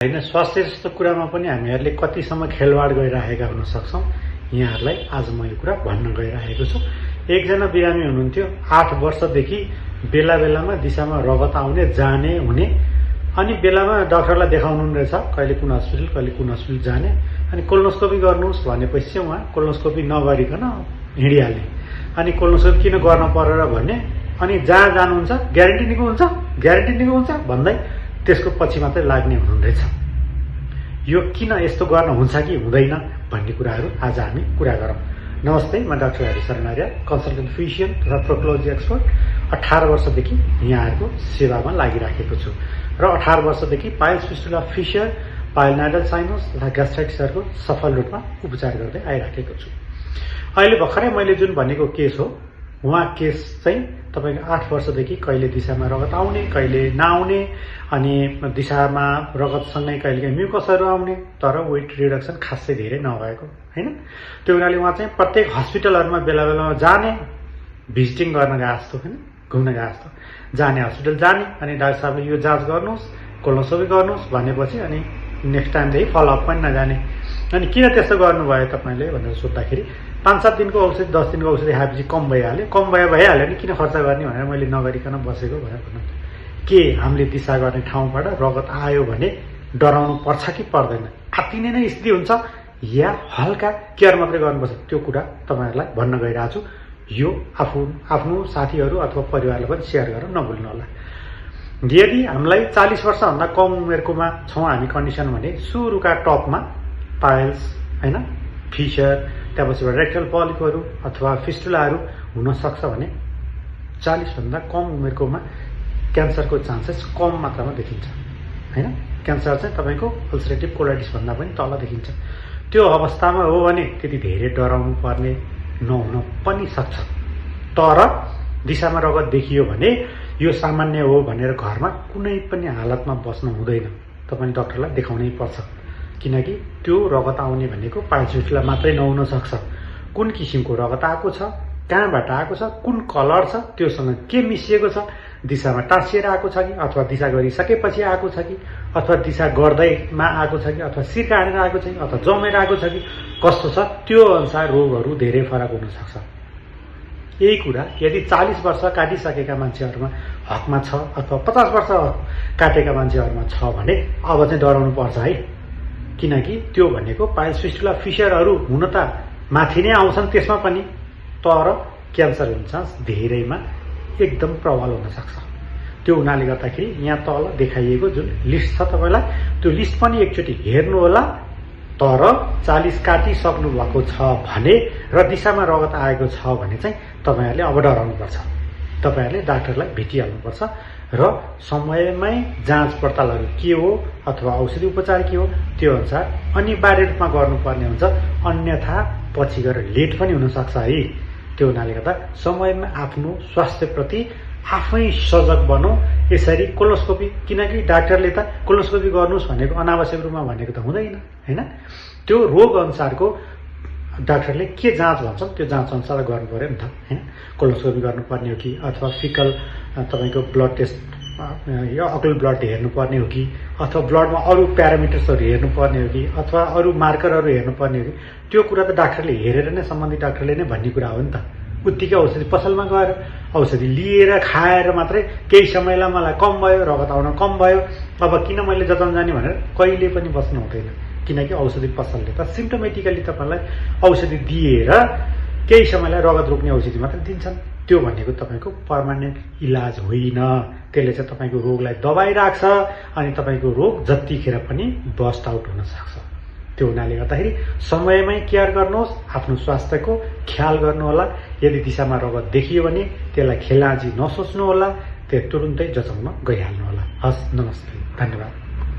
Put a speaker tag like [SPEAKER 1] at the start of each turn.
[SPEAKER 1] हैन स्वास्थ्य जस्तो कुरामा पनि हामीहरूले कतिसम्म खेलवाड गरिरहेका हुन सक्छौं। यहाँहरूलाई आज म यो कुरा भन्न गइरहेको छु। एकजना बिरामी हुनुहुन्थ्यो, 8 वर्षदेखि बेला बेलामा दिशामा रगत आउने जाने हुने, अनि बेलामा डाक्टरलाई देखाउनु रहेछ, कहिले कुन हस्पिटल जाने, अनि कोलोनोस्कोपी गर्नुहोस् भनेपछि चाहिँ उहाँ कोलोनोस्कोपी नगरिकन हिँडिहाल्ने। अनि कोलोनोस्कोपी किन गर्न पर्यो भन्ने, अनि जहाँ जानुहुन्छ ग्यारेन्टी निको हुन्छ भन्दै त्यसको पछि मात्रै लाग्ने हुनुहुँदैछ। यो किन यस्तो गर्न हुन्छ कि हुँदैन भन्ने कुराहरू आज हामी कुरा गरौँ। नमस्ते, म डाक्टर हरि शरण आर्य, कन्सल्टेन्ट फिजिशियन तथा प्रोक्टोलोजी एक्सपर्ट। 18 वर्षदेखि यहाँहरूको सेवामा लागिराखेको छु र 18 वर्षदेखि piles fistula fissure, pilonidal sinus तथा ग्यास्ट्राइटिसहरूको सफल रूपमा उपचार गर्दै आइराखेको छु। अहिले भर्खरै मैले जुन भनेको केस हो, उहाँ केस चाहिँ तपाईको 8 वर्षदेखि कहिले दिशामा रगत आउने, कहिले नआउने, अनि दिशामा रगतसँगै कहिले म्युकसहरू आउने, तर वेट रिडक्सन खासै धेरै नभएको हैन। त्यो हुनाले उहाँ चाहिँ प्रत्येक हस्पिटलहरुमा बेला बेलामा जाने, भिजिटिङ गर्न गए जस्तो हैन, घुम्न गए जस्तो जाने, हस्पिटल जाने, अनि डाक्टर साहबले यो जाँच गर्नुहोस्, कोलोनोस्कोपी गर्नुहोस् भनेपछि अनि नेक्स्ट टाइमदेखि फलोअप पनि नजाने। अनि किन त्यस्तो गर्नुभयो तपाईले भनेर सोध्दाखेरि 5-7 दिनको औषधि, 10 दिनको औषधि खाएपछि कम भइहाल्यो नि, किन खर्च गर्ने भनेर मैले नगरिकन बसेको भनेर भन्नु। के हामीले दिशा गर्ने ठाउँबाट रगत आयो भने डराउनु पर्छ कि पर्दैन, आत्तिने नै स्थिति हुन्छ या हल्का केयर मात्रै गर्नुपर्छ, त्यो कुरा तपाईहरुलाई भन्न गइरहेको छु। यो आफ्नो साथीहरू अथवा परिवारलाई पनि सेयर गर्न नभुल्नु होला। यदि हामीलाई 40 वर्षभन्दा कम उमेरकोमा छौं हामी कन्डिसन भने सुरुका टपमा पाइल्स हैन, फिसर, त्यसपछि रेक्टल पलिपहरू अथवा फिस्टुलाहरू हुन सक्छ भने 40 भन्दा कम उमेरकोमा क्यान्सरको चान्सेस कम मात्रामा देखिन्छ हैन। क्यान्सर चाहिँ तपाईको अल्सरेटिभ कोलाइटिस भन्दा पनि तल देखिन्छ। त्यो अवस्थामा हो भने त्यति धेरै डराउनु पर्ने नहुन पनि सक्छ। तर दिशामा रगत देखियो भने यो सामान्य हो भनेर घरमा कुनै पनि हालतमा बस्न हुँदैन, तपाईले डाक्टरलाई देखाउनै पर्छ। किनकि त्यो रगत आउने भनेको पाइल्स फिस्टुला मात्रै नहुन सक्छ। कुन किसिमको रगत आएको छ, कहाँबाट आएको छ, कुन कलर छ, त्योसँग के मिसिएको छ, दिशामा टाँसिएर आएको छ कि अथवा दिशा गरिसकेपछि आएको छ कि अथवा दिशा गर्दैमा आएको छ कि अथवा सिर्का हानेर आएको छ कि अथवा जमेर आएको छ कि कस्तो छ, त्यो अनुसार रोगहरू धेरै फरक हुन सक्छ। यही कुरा यदि 40 वर्ष काटिसकेका मान्छेहरूमा हकमा छ अथवा 50 वर्ष काटेका मान्छेहरूमा छ भने अब चाहिँ डराउनु पर्छ है। किनकि त्यो भनेको पाइल्स फिस्टुला फिसरहरू हुन त माथि नै आउँछन् त्यसमा पनि, तर क्यान्सर हुने चान्स धेरैमा एकदम प्रबल हुन सक्छ। त्यो हुनाले गर्दाखेरि यहाँ तल देखाइएको जुन लिस्ट छ तपाईलाई, त्यो लिस्ट पनि एकचोटि हेर्नु होला। तर 40 काटिसक्नु भएको छ भने र दिशामा रगत आएको छ भने चाहिँ तपाईहरुले अब डराउनु पर्छ। तपाईहरुले डाक्टरलाई भेटिहाल्नुपर्छ र समयमै जाँच पडतालहरू के हो अथवा औषधि उपचार के हो त्यो अनुसार अनिवार्य रूपमा गर्नुपर्ने हुन्छ। अन्यथा पछि गएर लेट पनि हुन सक्छ है। त्यो हुनाले गर्दा समयमा आफ्नो स्वास्थ्यप्रति आफै सजग बनौ। यसरी कोलोनोस्कोपी, किनकि डाक्टरले त कोलोनोस्कोपी गर्नुस् भनेको अनावश्यक रूपमा भनेको त हुँदैन हैन। त्यो रोग अनुसारको डाक्टरले के जाँच भन्छन् त्यो जाँच अनुसार गर्नु पर्यो नि त हैन। कोलोनोस्कोपी गर्नुपर्ने हो कि अथवा फिकल तपाईको ब्लड टेस्ट या अकल ब्लड हेर्नुपर्ने हो कि अथवा ब्लडमा अरू प्यारामिटर्सहरू हेर्नुपर्ने हो कि अथवा अरू मार्करहरू हेर्नुपर्ने हो कि, त्यो कुरा त डाक्टरले हेरेर नै सम्बन्धित डाक्टरले नै भन्ने कुरा हो नि त। उत्तिकै औषधि पसलमा गएर औषधि लिएर खाएर मात्रै केही समयलाई मलाई कम भयो, रगत आउन कम भयो, अब किन मैले जताउन जाने भनेर कहिले पनि बस्नु हुँदैन। किनकि औषधि पसलले त सिम्टोमेटिकली तपाईलाई औषधि दिएर केही समयलाई रगत रोक्ने औषधि मात्रै दिन्छन्। त्यो भनेको तपाईको पर्मानेन्ट इलाज होइन। त्यसले चाहिँ तपाईको रोगलाई दबाइराख्छ अनि तपाईको रोग जतिखेर पनि बस्ट आउट हुन सक्छ। त्यो हुनाले गर्दाखेरि समयमै केयर गर्नुहोस्, आफ्नो स्वास्थ्यको ख्याल गर्नु होला। यदि दिशामा रगत देखियो भने त्यसलाई खेलाँची नसोच्नु होला, त्यो तुरुन्तै जचाउन गइहाल्नु होला। हस्, नमस्ते, धन्यवाद।